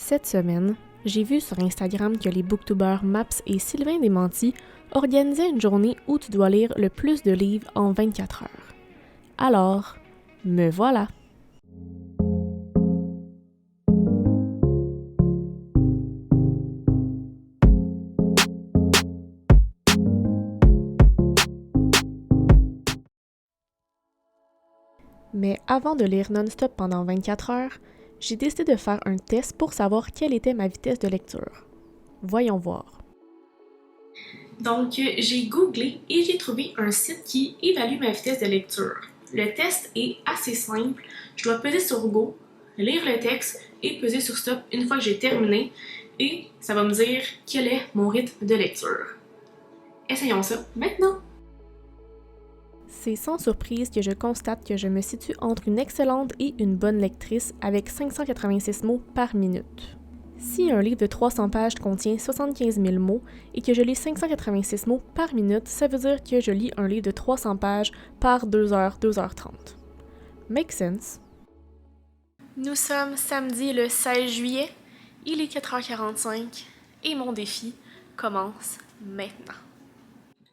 Cette semaine, j'ai vu sur Instagram que les booktubers Maps et Sylvain Desmentis organisaient une journée où tu dois lire le plus de livres en 24 heures. Alors, me voilà! Mais avant de lire non-stop pendant 24 heures, j'ai décidé de faire un test pour savoir quelle était ma vitesse de lecture. Voyons voir. Donc, j'ai googlé et j'ai trouvé un site qui évalue ma vitesse de lecture. Le test est assez simple. Je dois peser sur Go, lire le texte et peser sur Stop une fois que j'ai terminé et ça va me dire quel est mon rythme de lecture. Essayons ça maintenant! C'est sans surprise que je constate que je me situe entre une excellente et une bonne lectrice avec 586 mots par minute. Si un livre de 300 pages contient 75 000 mots et que je lis 586 mots par minute, ça veut dire que je lis un livre de 300 pages par 2 heures, 2h30. Make sense? Nous sommes samedi le 16 juillet, il est 4h45 et mon défi commence maintenant.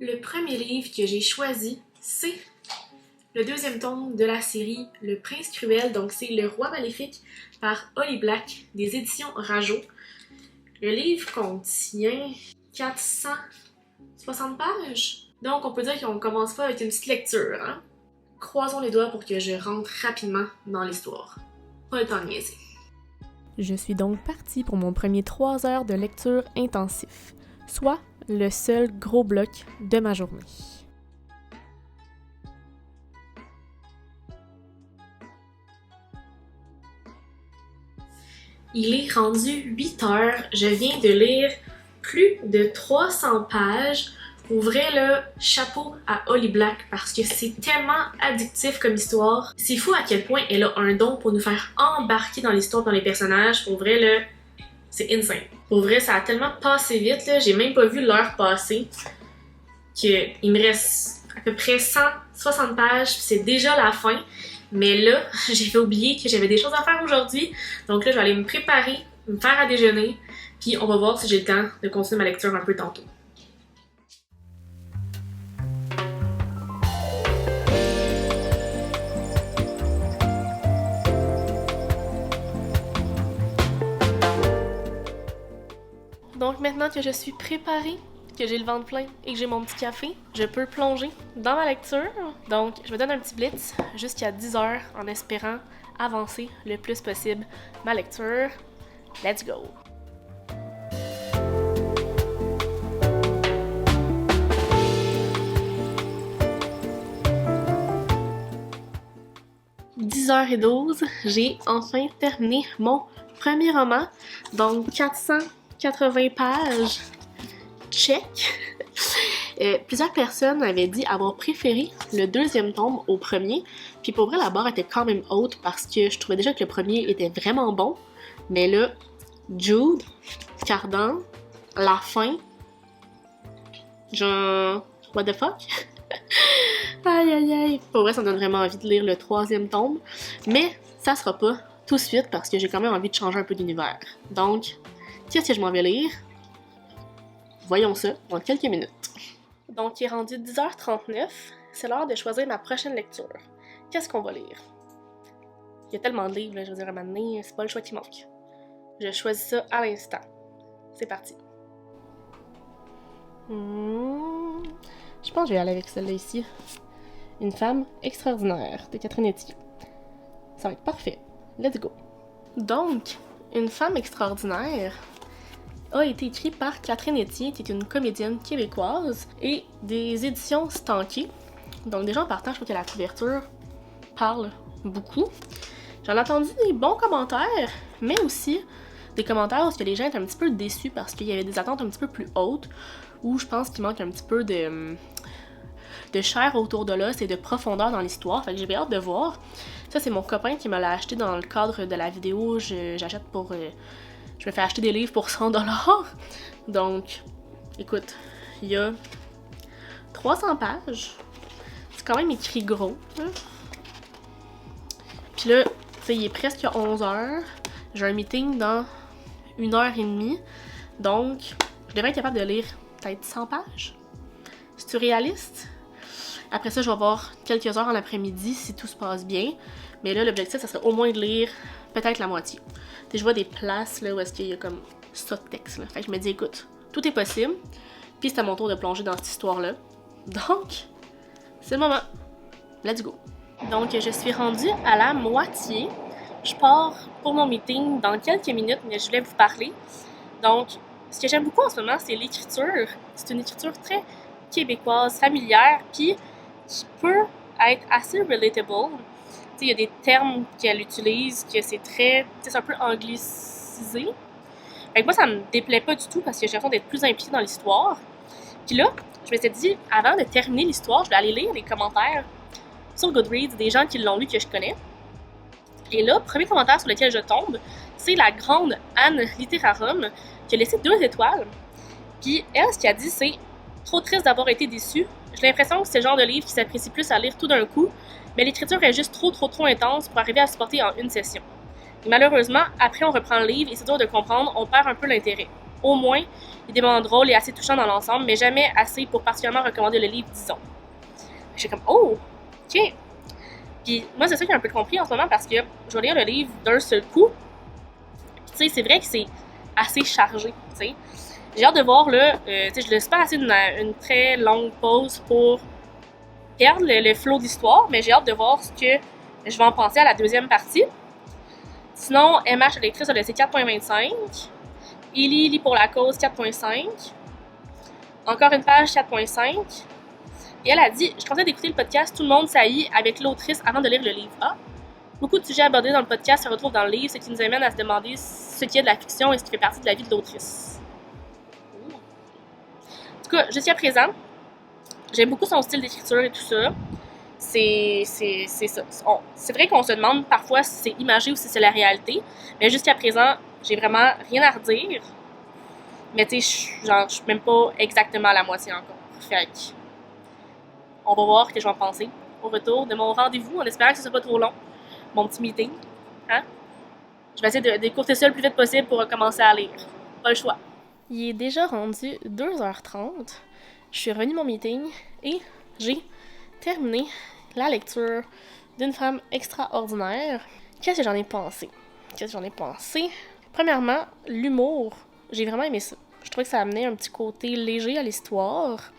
Le premier livre que j'ai choisi, c'est le deuxième tome de la série Le Prince Cruel, donc c'est Le Roi Maléfique par Holly Black des éditions Rajo. Le livre contient 460 pages, donc on peut dire qu'on commence pas avec une petite lecture, hein? Croisons les doigts pour que je rentre rapidement dans l'histoire. Pas le temps de niaiser. Je suis donc partie pour mon premier 3 heures de lecture intensif, soit le seul gros bloc de ma journée. Il est rendu 8 heures, je viens de lire plus de 300 pages. Pour vrai, là, chapeau à Holly Black parce que c'est tellement addictif comme histoire. C'est fou à quel point elle a un don pour nous faire embarquer dans l'histoire, dans les personnages. Pour vrai, là, c'est insane. Pour vrai, ça a tellement passé vite, là, j'ai même pas vu l'heure passer. Qu'il me reste à peu près 160 pages, puis c'est déjà la fin. Mais là, j'ai oublié que j'avais des choses à faire aujourd'hui. Donc là, je vais aller me préparer, me faire à déjeuner, puis on va voir si j'ai le temps de continuer ma lecture un peu tantôt. Donc maintenant que je suis préparée, que j'ai le ventre plein et que j'ai mon petit café, je peux plonger dans ma lecture. Donc, je me donne un petit blitz jusqu'à 10 heures en espérant avancer le plus possible ma lecture. Let's go! « 10h12, j'ai enfin terminé mon premier roman, donc 480 pages. Check! Plusieurs personnes avaient dit avoir préféré le deuxième tome au premier, puis pour vrai la barre était quand même haute parce que je trouvais déjà que le premier était vraiment bon, mais là, Jude, Cardan, la fin, genre, what the fuck? Aïe aïe aïe! Pour vrai, ça me donne vraiment envie de lire le troisième tome, mais ça sera pas tout de suite parce que j'ai quand même envie de changer un peu d'univers. Donc, qu'est-ce que je m'en vais lire? Voyons ça dans quelques minutes. Donc, il est rendu 10h39. C'est l'heure de choisir ma prochaine lecture. Qu'est-ce qu'on va lire? Il y a tellement de livres, là, je veux dire, à un moment donné, c'est pas le choix qui manque. Je choisis ça à l'instant. C'est parti. Je pense que je vais aller avec celle-là ici. Une femme extraordinaire de Catherine Etier. Ça va être parfait. Let's go. Donc, Une femme extraordinaire a été écrit par Catherine Etier, qui est une comédienne québécoise, et des éditions Stanké. Donc déjà en partant, je trouve que la couverture parle beaucoup. J'en ai entendu des bons commentaires, mais aussi des commentaires où les gens étaient un petit peu déçus parce qu'il y avait des attentes un petit peu plus hautes, où je pense qu'il manque un petit peu de chair autour de l'os et de profondeur dans l'histoire. Fait que j'ai bien hâte de voir. Ça, c'est mon copain qui me l'a acheté dans le cadre de la vidéo. J'achète pour... je me fais acheter des livres pour 100$. Donc, écoute, il y a 300 pages. C'est quand même écrit gros. Hein? Puis là, tu sais, il est presque 11h. J'ai un meeting dans 1h30. Donc, je devrais être capable de lire peut-être 100 pages. C'est-tu réaliste? Après ça, je vais avoir quelques heures en après-midi si tout se passe bien. Mais là, l'objectif, ça serait au moins de lire peut-être la moitié. T'sais, je vois des places là, où est-ce qu'il y a comme ça de texte. Là. Fait que je me dis, écoute, tout est possible. Puis c'est à mon tour de plonger dans cette histoire-là. Donc, c'est le moment. Let's go. Donc, je suis rendue à la moitié. Je pars pour mon meeting dans quelques minutes, mais je voulais vous parler. Donc, ce que j'aime beaucoup en ce moment, c'est l'écriture. C'est une écriture très québécoise, familière, puis qui peut être assez relatable. Il y a des termes qu'elle utilise que c'est un peu anglicisé. Fait que moi, ça me déplaît pas du tout parce que j'ai l'impression d'être plus impliquée dans l'histoire. Puis là, je m'étais dit, avant de terminer l'histoire, je vais aller lire les commentaires sur Goodreads des gens qui l'ont lu que je connais. Et là, premier commentaire sur lequel je tombe, c'est la grande Anne Literarum qui a laissé 2 étoiles. Puis elle, ce qu'elle a dit, c'est « Trop triste d'avoir été déçue. J'ai l'impression que c'est le genre de livre qui s'apprécie plus à lire tout d'un coup, mais l'écriture est juste trop intense pour arriver à supporter en une session. Et malheureusement, après on reprend le livre et c'est dur de comprendre, on perd un peu l'intérêt. Au moins, il y a des moments drôles et assez touchants dans l'ensemble, mais jamais assez pour particulièrement recommander le livre, disons. » J'étais comme « Oh, ok. » Puis moi, c'est ça que j'ai un peu compris en ce moment parce que je vais lire le livre d'un seul coup. Puis tu sais, c'est vrai que c'est assez chargé, tu sais. J'ai hâte de voir, là, tu sais, je laisse pas assez une très longue pause pour perdre le flow d'histoire, mais j'ai hâte de voir ce que je vais en penser à la deuxième partie. Sinon, MH Lectrice a laissé 4.25. Illy pour la cause, 4.5. Encore une page, 4.5. Et elle a dit « Je conseille d'écouter le podcast Tout le monde saillit avec l'autrice avant de lire le livre. Ah, beaucoup de sujets abordés dans le podcast se retrouvent dans le livre, ce qui nous amène à se demander ce qui est de la fiction et ce qui fait partie de la vie de l'autrice. » En tout cas, jusqu'à présent, j'aime beaucoup son style d'écriture et tout ça. C'est ça. C'est vrai qu'on se demande parfois si c'est imagé ou si c'est la réalité, mais jusqu'à présent, j'ai vraiment rien à redire. Mais tu sais, je suis même pas exactement à la moitié encore. Fait que on va voir ce que je vais en penser au retour de mon rendez-vous, en espérant que ce soit pas trop long, mon petit meeting. Hein? Je vais essayer d'écourter ça le plus vite possible pour recommencer à lire. Pas le choix. Il est déjà rendu 2h30. Je suis revenue de mon meeting et j'ai terminé la lecture d'une femme extraordinaire. Qu'est-ce que j'en ai pensé? Premièrement, l'humour. J'ai vraiment aimé ça. Je trouvais que ça amenait un petit côté léger à l'histoire.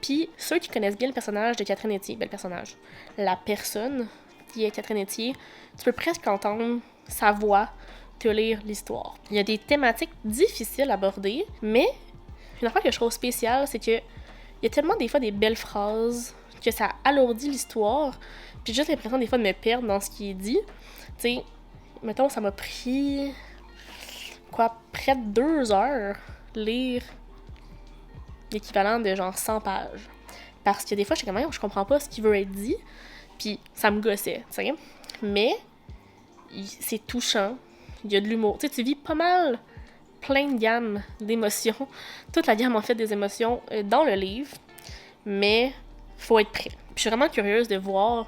Puis, ceux qui connaissent bien le personnage de Catherine Etier, le personnage, la personne qui est Catherine Etier, tu peux presque entendre sa voix te lire l'histoire. Il y a des thématiques difficiles à aborder, mais une affaire que je trouve spéciale, c'est que il y a tellement des fois des belles phrases que ça alourdit l'histoire, puis j'ai juste l'impression des fois de me perdre dans ce qui est dit. Tu sais, mettons, ça m'a pris près de 2 heures lire l'équivalent de genre 100 pages. Parce que des fois, je comprends pas ce qui veut être dit, puis ça me gossait, tu sais. Mais c'est touchant, il y a de l'humour. Tu sais, tu vis pas mal plein de gammes d'émotions, toute la gamme en fait des émotions dans le livre, mais faut être prêt. Puis je suis vraiment curieuse de voir,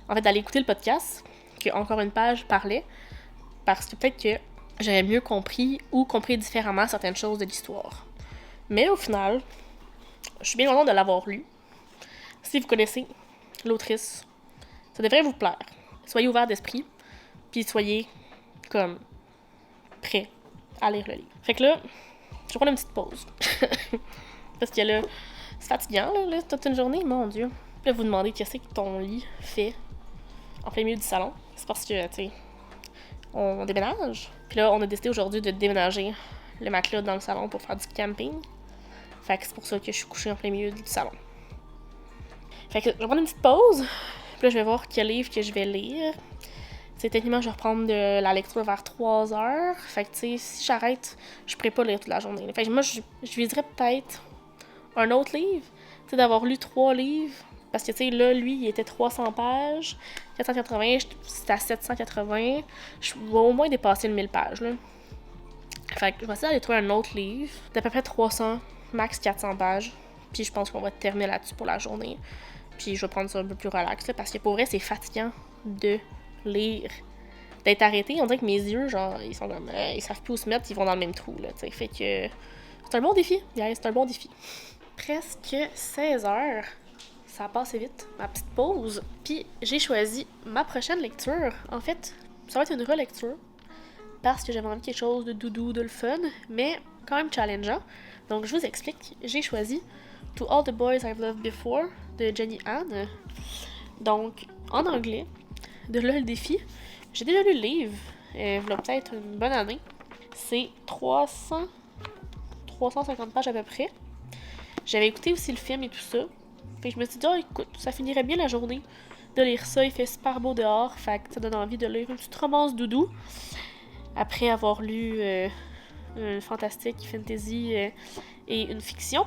en fait, d'aller écouter le podcast, que encore une page parlait, parce que peut-être que j'aurais mieux compris ou compris différemment certaines choses de l'histoire. Mais au final, je suis bien contente de l'avoir lu. Si vous connaissez l'autrice, ça devrait vous plaire. Soyez ouverts d'esprit, puis soyez comme prêts à lire le livre. Fait que là, je vais prendre une petite pause. Parce que là, c'est fatigant, là, toute une journée, mon Dieu. Puis là, vous demandez qu'est-ce que ton lit fait en plein milieu du salon. C'est parce que, tu sais, on déménage. Puis là, on a décidé aujourd'hui de déménager le matelas dans le salon pour faire du camping. Fait que c'est pour ça que je suis couchée en plein milieu du salon. Fait que je vais prendre une petite pause. Puis là, je vais voir quel livre que je vais lire. C'est techniquement, je vais reprendre de la lecture vers 3 heures. Fait que, tu sais, si j'arrête, je pourrais pas lire toute la journée. Fait que moi, je viserais peut-être un autre livre. Tu sais, d'avoir lu 3 livres. Parce que, tu sais, là, lui, il était 300 pages. 480, c'était à 780. Je vais au moins dépasser le 1000 pages, là. Fait que je vais essayer d'aller trouver un autre livre d'à peu près 300, max 400 pages. Puis je pense qu'on va terminer là-dessus pour la journée. Puis je vais prendre ça un peu plus relax, là, parce que pour vrai, c'est fatigant de lire d'être arrêté. On dirait que mes yeux, genre, ils sont comme... ils savent plus où se mettre, ils vont dans le même trou, là, tu sais. Fait que c'est un bon défi. Yeah, c'est un bon défi. Presque 16 heures. Ça a passé vite, ma petite pause. Puis j'ai choisi ma prochaine lecture. En fait, ça va être une relecture. Parce que j'avais envie de quelque chose de doudou, de le fun, mais quand même challengeant. Donc je vous explique. J'ai choisi To All the Boys I've Loved Before de Jenny Han. Donc, en anglais, de là le défi. J'ai déjà lu le livre, il y a peut-être une bonne année. C'est 350 pages à peu près. J'avais écouté aussi le film et tout ça. Fait que je me suis dit, oh écoute, ça finirait bien la journée de lire ça. Il fait super beau dehors, fait que ça donne envie de lire une petite romance doudou. Après avoir lu un fantastique, fantasy et une fiction.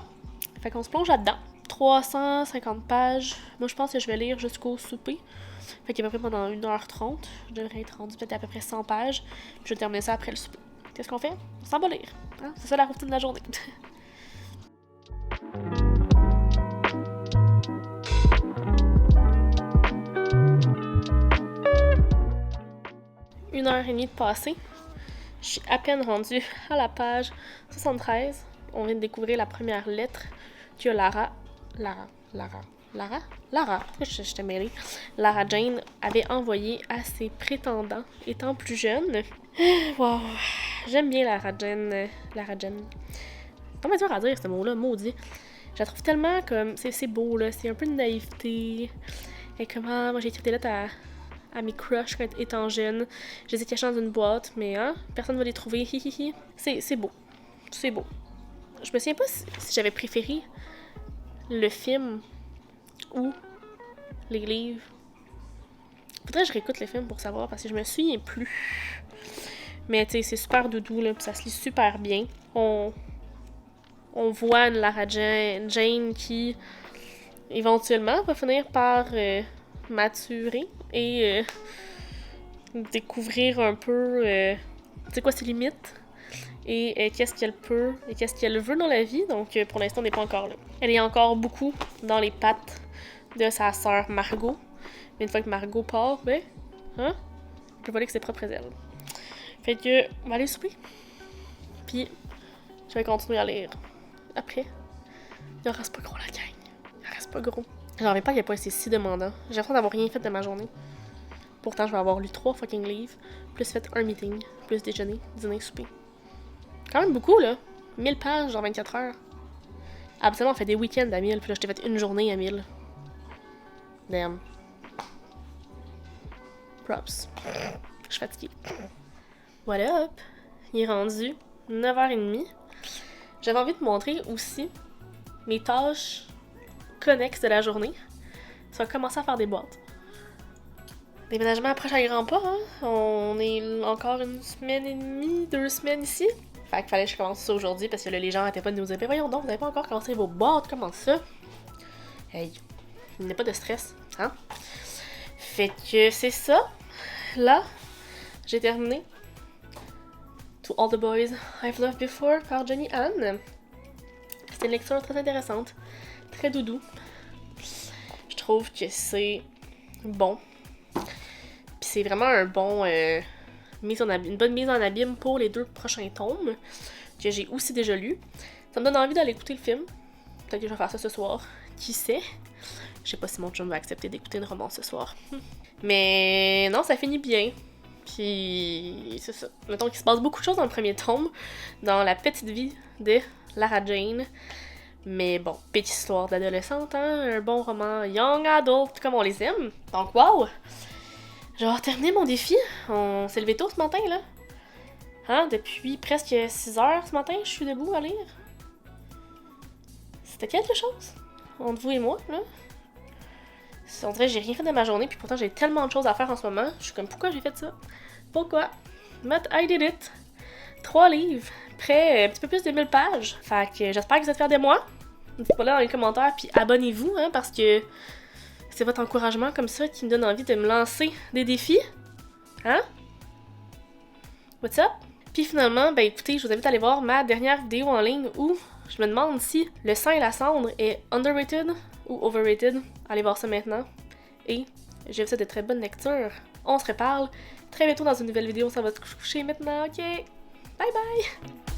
Fait qu'on se plonge là-dedans. 350 pages. Moi, je pense que je vais lire jusqu'au souper. Fait qu'à peu près pendant 1h30, je devrais être rendue peut-être à peu près 100 pages. Puis je vais terminer ça après le souper. Qu'est-ce qu'on fait? On s'en va lire. Hein? C'est ça la routine de la journée. Une heure et demie de passée. Je suis à peine rendue à la page 73. On vient de découvrir la première lettre que Lara, je t'ai mêlée. Lara Jane avait envoyée à ses prétendants étant plus jeune. Wow, j'aime bien Lara Jane. C'est pas dur à dire ce mot-là, maudit. Je la trouve tellement comme, c'est beau là, c'est un peu de naïveté. Et comment, moi j'ai écrit des lettres à mes crushs quand étant jeune. Je les ai cachés dans une boîte, mais hein, personne ne va les trouver. Hihihi. C'est beau. C'est beau. Je me souviens pas si j'avais préféré le film ou les livres. Faudrait que je réécoute les films pour savoir, parce que je me souviens plus. Mais tu sais, c'est super doudou, là, puis ça se lit super bien. On voit une Lara Jane qui, éventuellement, va finir par maturer et découvrir un peu c'est quoi ses limites et qu'est-ce qu'elle peut et qu'est-ce qu'elle veut dans la vie. Donc pour l'instant on n'est pas encore là. Elle est encore beaucoup dans les pattes de sa sœur Margot, mais une fois que Margot part, ben hein, elle peut voler que ses propres ailes. Fait que on va aller souper, puis je vais continuer à lire après. Il en reste pas gros la gang, il en reste pas gros. J'en reviens pas à quel point c'est si demandant. J'ai l'impression d'avoir rien fait de ma journée. Pourtant, je vais avoir lu 3 fucking livres, plus fait un meeting, plus déjeuner, dîner, souper. Quand même beaucoup, là. 1000 pages en 24 heures. Absolument, on fait des week-ends à 1000, puis là, je t'ai fait une journée à 1000. Damn. Props. Je suis fatiguée. What up? Il est rendu 9h30. J'avais envie de te montrer aussi mes tâches connexes de la journée. Ça va commencer à faire des boîtes. Déménagement approche à grands pas, hein? On est encore 1 semaine et demie, 2 semaines ici. Fait qu'il fallait que je commence ça aujourd'hui parce que là, les gens arrêtaient pas de nous dire « Voyons donc, vous n'avez pas encore commencé vos boîtes, comment ça? » Hey, il n'y a pas de stress, hein? Fait que c'est ça. Là, j'ai terminé To All the Boys I've Loved Before par Jenny Han. C'était une lecture très intéressante, très doudou. Je trouve que c'est bon. Puis c'est vraiment un bon une bonne mise en abîme pour les 2 prochains tomes que j'ai aussi déjà lus. Ça me donne envie d'aller écouter le film. Peut-être que je vais faire ça ce soir. Qui sait? Je sais pas si mon chum va accepter d'écouter une romance ce soir. Mais non, ça finit bien. Puis c'est ça. Mettons qu'il se passe beaucoup de choses dans le premier tome, dans la petite vie de Lara Jane. Mais bon, petite histoire d'adolescente, hein? Un bon roman young adult comme on les aime. Donc wow! Je vais avoir terminé mon défi. On s'est levé tôt ce matin, là. Hein? Depuis presque 6 heures ce matin, je suis debout à lire. C'était quelque chose entre vous et moi, là. On dirait que j'ai rien fait de ma journée, puis pourtant j'ai tellement de choses à faire en ce moment. Je suis comme, pourquoi j'ai fait ça? Pourquoi? But I did it. 3 livres, près un petit peu plus de 1000 pages. Fait que j'espère que vous êtes fiers de moi. Dites-moi là dans les commentaires, puis abonnez-vous, hein, parce que c'est votre encouragement comme ça qui me donne envie de me lancer des défis. Hein? What's up? Puis finalement, ben écoutez, je vous invite à aller voir ma dernière vidéo en ligne où je me demande si Le sang et la cendre est underrated ou overrated. Allez voir ça maintenant. Et je vous souhaite de très bonnes lectures. On se reparle très bientôt dans une nouvelle vidéo. Ça va se coucher maintenant, ok? Bye bye!